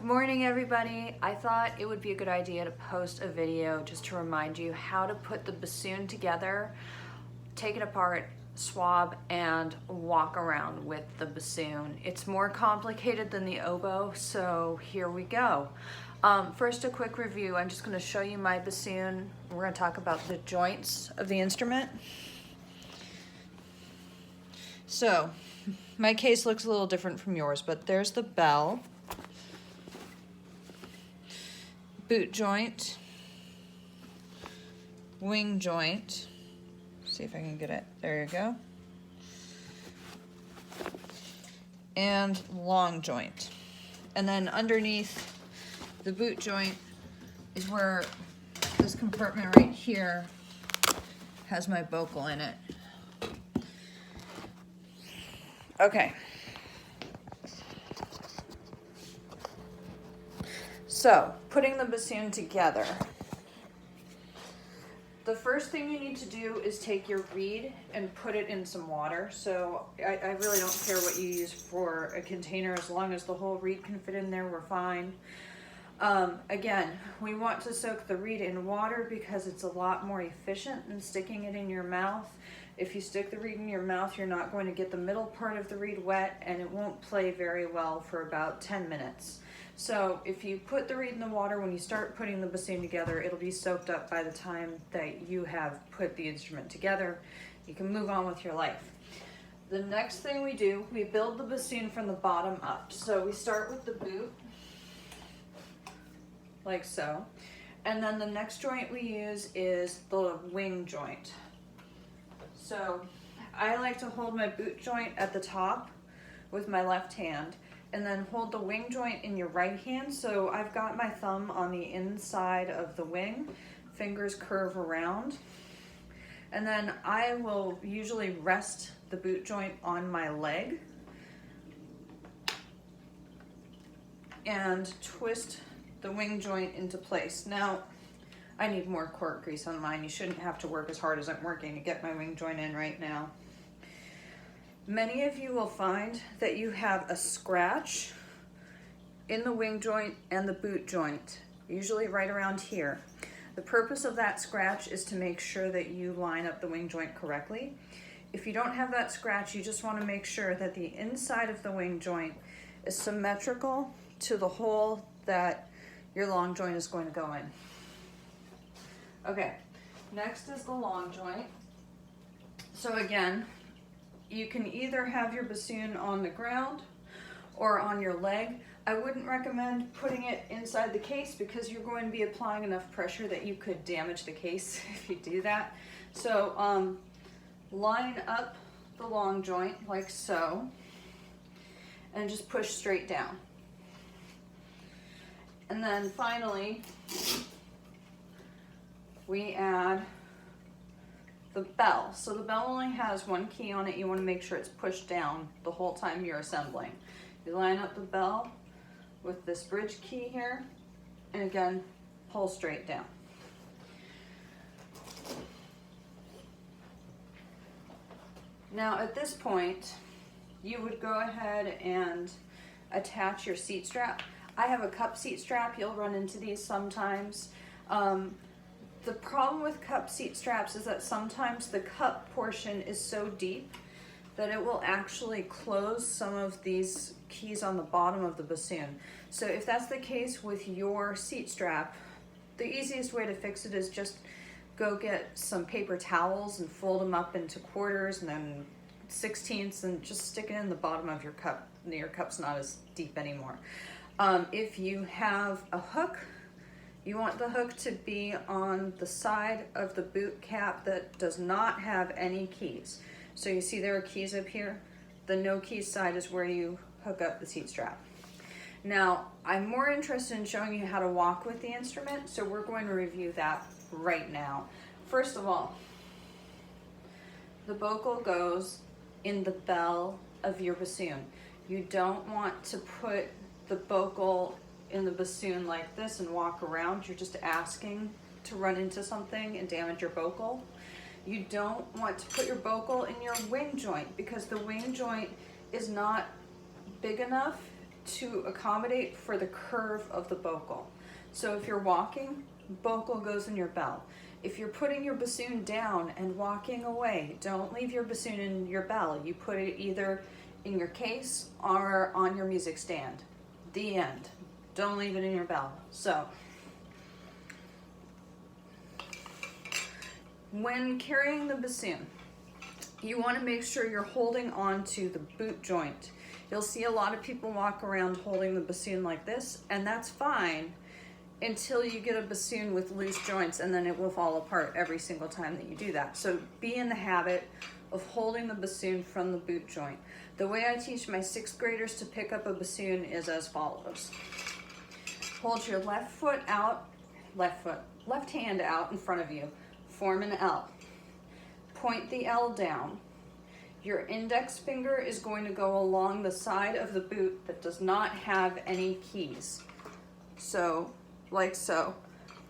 Good morning, everybody. I thought it would be a good idea to post a video just to remind you how to put the bassoon together, take it apart, swab, and walk around with the bassoon. It's more complicated than the oboe, so here we go. First, a quick review. I'm just going to show you my bassoon. We're going to talk about the joints of the instrument. So, my case looks a little different from yours, but there's the bell, boot joint, wing joint. See if I can get it. There you go. And long joint. And then underneath the boot joint is where this compartment right here has my bocal in it. Okay. So, putting the bassoon together. The first thing you need to do is take your reed and put it in some water. So I really don't care what you use for a container, as long as the whole reed can fit in there, we're fine. Again, we want to soak the reed in water because it's a lot more efficient than sticking it in your mouth. If you stick the reed in your mouth, you're not going to get the middle part of the reed wet, and it won't play very well for about 10 minutes. So if you put the reed in the water, when you start putting the bassoon together, it'll be soaked up by the time that you have put the instrument together. You can move on with your life. The next thing we do, we build the bassoon from the bottom up. So we start with the boot, like so. And then the next joint we use is the wing joint. So I like to hold my boot joint at the top with my left hand, and then hold the wing joint in your right hand. So I've got my thumb on the inside of the wing, fingers curve around. And then I will usually rest the boot joint on my leg and twist the wing joint into place. Now, I need more cork grease on mine. You shouldn't have to work as hard as I'm working to get my wing joint in right now. Many of you will find that you have a scratch in the wing joint and the boot joint, usually right around here. The purpose of that scratch is to make sure that you line up the wing joint correctly. If you don't have that scratch, you just want to make sure that the inside of the wing joint is symmetrical to the hole that your long joint is going to go in. Okay, next is the long joint. So again, you can either have your bassoon on the ground or on your leg. I wouldn't recommend putting it inside the case because you're going to be applying enough pressure that you could damage the case if you do that. So line up the long joint like so and just push straight down. And then finally, we add the bell. So the bell only has one key on it. You want to make sure it's pushed down the whole time you're assembling. You line up the bell with this bridge key here, and again, pull straight down. Now at this point, you would go ahead and attach your seat strap. I have a cup seat strap. You'll run into these sometimes. The problem with cup seat straps is that sometimes the cup portion is so deep that it will actually close some of these keys on the bottom of the bassoon. So if that's the case with your seat strap, the easiest way to fix it is just go get some paper towels and fold them up into quarters and then 16ths and just stick it in the bottom of your cup. Your cup's not as deep anymore. If you have a hook, you want the hook to be on the side of the boot cap that does not have any keys. So you see there are keys up here. The no keys side is where you hook up the seat strap. Now, I'm more interested in showing you how to walk with the instrument, so we're going to review that right now. First of all, the bocal goes in the bell of your bassoon. You don't want to put the bocal in the bassoon like this and walk around. You're just asking to run into something and damage your bocal. You don't want to put your bocal in your wing joint because the wing joint is not big enough to accommodate for the curve of the bocal. So if you're walking, bocal goes in your bell. If you're putting your bassoon down and walking away, don't leave your bassoon in your bell. You put it either in your case or on your music stand. The end. Don't leave it in your bell. So when carrying the bassoon, you want to make sure you're holding on to the boot joint. You'll see a lot of people walk around holding the bassoon like this, and that's fine until you get a bassoon with loose joints, and then it will fall apart every single time that you do that. So be in the habit of holding the bassoon from the boot joint. The way I teach my 6th graders to pick up a bassoon is as follows. Hold your left hand out in front of you. Form an L. Point the L down. Your index finger is going to go along the side of the boot that does not have any keys. So, like so.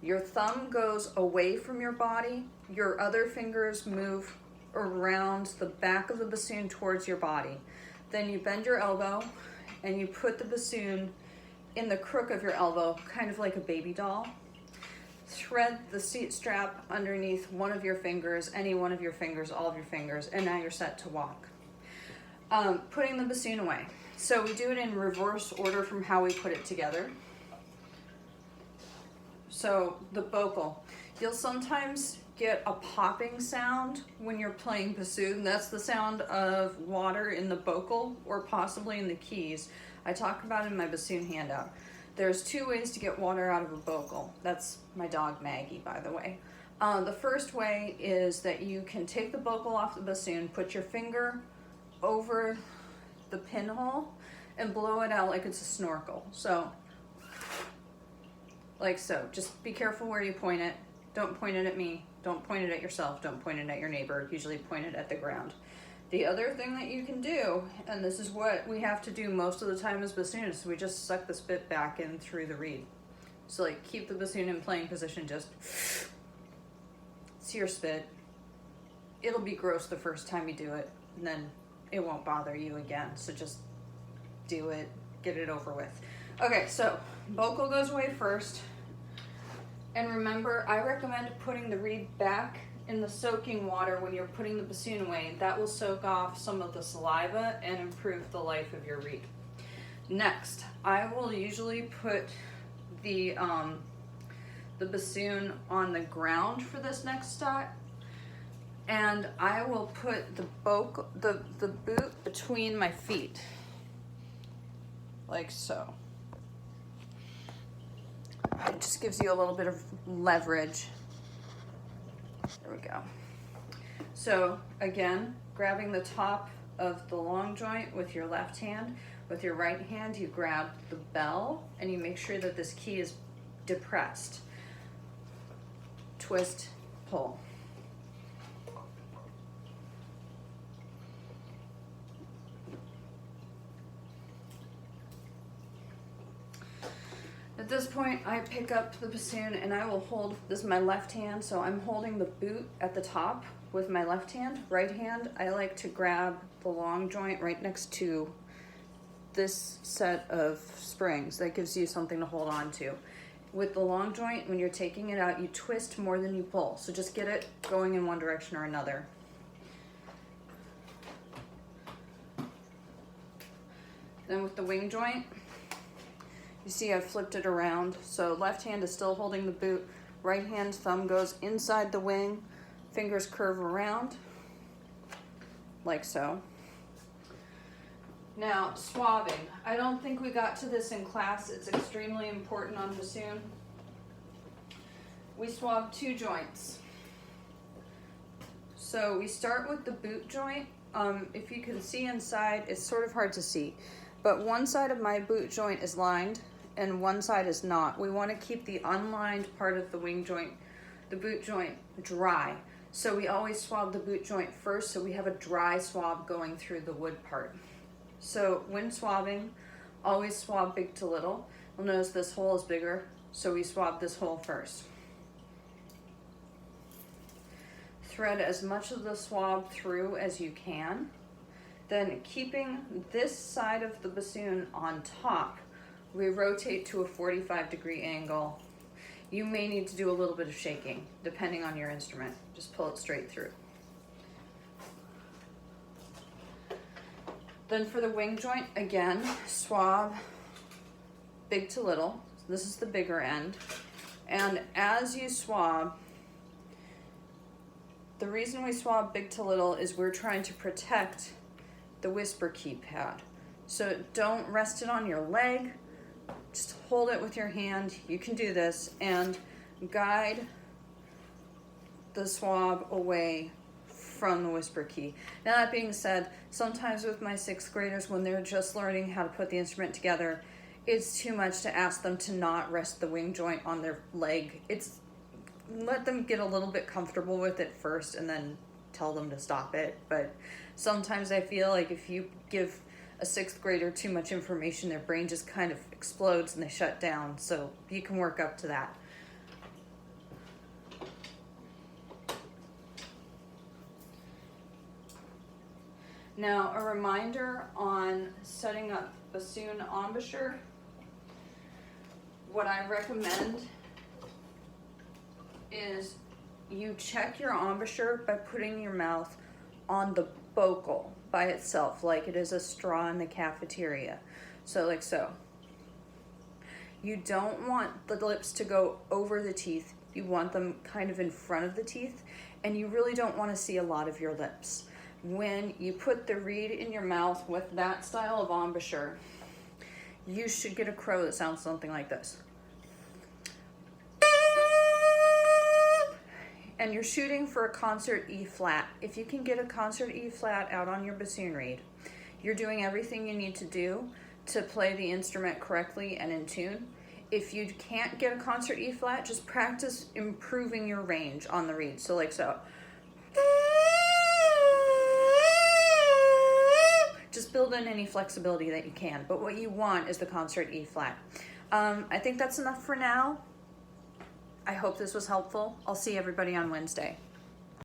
Your thumb goes away from your body. Your other fingers move around the back of the bassoon towards your body. Then you bend your elbow and you put the bassoon in the crook of your elbow, kind of like a baby doll. Thread the seat strap underneath one of your fingers, any one of your fingers, all of your fingers, and now you're set to walk. Putting the bassoon away. So we do it in reverse order from how we put it together. So the bocal. You'll sometimes get a popping sound when you're playing bassoon. That's the sound of water in the bocal or possibly in the keys. I talk about it in my bassoon handout. There's 2 ways to get water out of a bocal. That's my dog Maggie, by the way. The first way is that you can take the bocal off the bassoon, put your finger over the pinhole, and blow it out like it's a snorkel. So, like so. Just be careful where you point it. Don't point it at me. Don't point it at yourself. Don't point it at your neighbor. Usually point it at the ground. The other thing that you can do, and this is what we have to do most of the time as bassoonists, we just suck the spit back in through the reed. So like keep the bassoon in playing position, just see your spit. It'll be gross the first time you do it, and then it won't bother you again. So just do it, get it over with. Okay, so bocal goes away first. And remember, I recommend putting the reed back in the soaking water when you're putting the bassoon away. That will soak off some of the saliva and improve the life of your reed. Next, I will usually put the bassoon on the ground for this next step, and I will put the boot between my feet, like so. It just gives you a little bit of leverage. There we go. So again, grabbing the top of the long joint with your left hand. With your right hand, you grab the bell and you make sure that this key is depressed. Twist, pull. At this point, I pick up the bassoon and I will hold, this is my left hand, so I'm holding the boot at the top with my left hand. Right hand, I like to grab the long joint right next to this set of springs. That gives you something to hold on to. With the long joint, when you're taking it out, you twist more than you pull. So just get it going in one direction or another. Then with the wing joint, you see I flipped it around. So left hand is still holding the boot. Right hand thumb goes inside the wing. Fingers curve around, like so. Now, swabbing. I don't think we got to this in class. It's extremely important on bassoon. We swab 2 joints. So we start with the boot joint. If you can see inside, it's sort of hard to see. But one side of my boot joint is lined and one side is not. We want to keep the unlined part of the wing joint, the boot joint, dry. So we always swab the boot joint first so we have a dry swab going through the wood part. So when swabbing, always swab big to little. You'll notice this hole is bigger, so we swab this hole first. Thread as much of the swab through as you can. Then keeping this side of the bassoon on top, we rotate to a 45-degree angle. You may need to do a little bit of shaking, depending on your instrument. Just pull it straight through. Then for the wing joint, again, swab big to little. This is the bigger end. And as you swab, the reason we swab big to little is we're trying to protect the whisper key pad. So don't rest it on your leg, just hold it with your hand. You can do this and guide the swab away from the whisper key. Now that being said, sometimes with my 6th graders, when they're just learning how to put the instrument together, it's too much to ask them to not rest the wing joint on their leg. Let them get a little bit comfortable with it first and then tell them to stop it. But sometimes I feel like if you give a 6th grader too much information, their brain just kind of explodes and they shut down. So you can work up to that. Now, a reminder on setting up bassoon embouchure. What I recommend is you check your embouchure by putting your mouth on the bocal by itself, like it is a straw in the cafeteria. So like so. You don't want the lips to go over the teeth. You want them kind of in front of the teeth, and you really don't want to see a lot of your lips. When you put the reed in your mouth with that style of embouchure, you should get a crow that sounds something like this. And you're shooting for a concert E flat. If you can get a concert E flat out on your bassoon reed, you're doing everything you need to do to play the instrument correctly and in tune. If you can't get a concert E flat, just practice improving your range on the reed. So like so. Just build in any flexibility that you can, but what you want is the concert E flat. I think that's enough for now. I hope this was helpful. I'll see everybody on Wednesday.